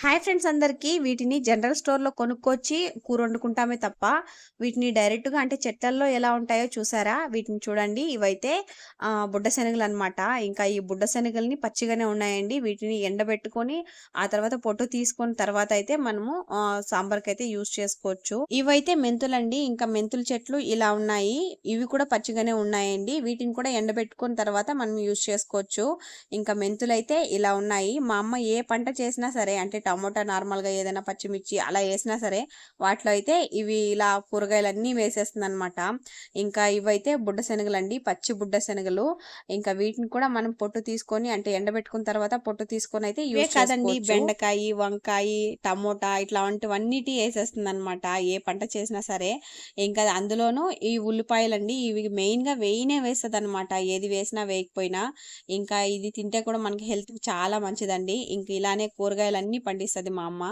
Hi friends అందరికీ వీటిని general స్టోర్‌లో కొనుక్కొచ్చి కూర వండుకుంటామే తప్ప, వీటిని డైరెక్ట్‌గా అంటే చెట్లల్లో ఎలా ఉంటాయో చూసారా? వీటిని చూడండి. ఇవైతే బుడ్డ శనగలనమాట. ఇంకా ఈ బుడ్డ శనగల్ని పచ్చిగానే ఉన్నాయండి. వీటిని ఎండబెట్టుకొని, ఆ తర్వాత పొట్టు తీసుకొని తర్వాత అయితే మనము సాంబార్‌కైతే యూజ్ చేసుకోవచ్చు. ఇవైతే మెంతులండి. ఇంకా మెంతుల చెట్లు ఇలా ఉన్నాయి. ఇవి కూడా పచ్చిగానే ఉన్నాయండి. వీటిని కూడా ఎండబెట్టుకొని తర్వాత మనం యూజ్ చేసుకోవచ్చు. ఇంకా మెంతులైతే ఇలా ఉన్నాయి. మా అమ్మ ఏ పంట చేసినా సరే అంటే టమోటా నార్మల్‌గా ఏదైనా పచ్చిమిర్చి అలా ఏసినా సరే వాటిలో అయితే ఇవి ఇలా కూరగాయలన్నీ వేసేస్తుందనమాట. ఇంకా ఇవైతే బుడ్డ శనగలండి. పచ్చి బుడ్డ శనగలు. ఇంకా వీటిని కూడా మనం పొట్టు తీసుకొని అంటే ఎండబెట్టుకున్న తర్వాత పొట్టు తీసుకొనైతే యూజ్ కాదండి చేసుకోవచ్చు. బెండకాయి, వంకాయి, టమోటా ఇట్లాంటివన్నిటి ఏసేస్తుందనమాట. ఏ పంట చేసినా సరే. ఇంకా అందులోనూ ఈ ఉల్లిపాయలండి ఇవి మెయిన్‌గా వేయనే వేస్తదనమాట. ఏది వేసినా వేయకపోయినా. ఇంకా ఇది తింటే కూడా మనకి హెల్త్‌కి చాలా మంచిదండి. ఇంక ఇలానే కూరగాయలన్నీ పండిస్తది మా అమ్మ.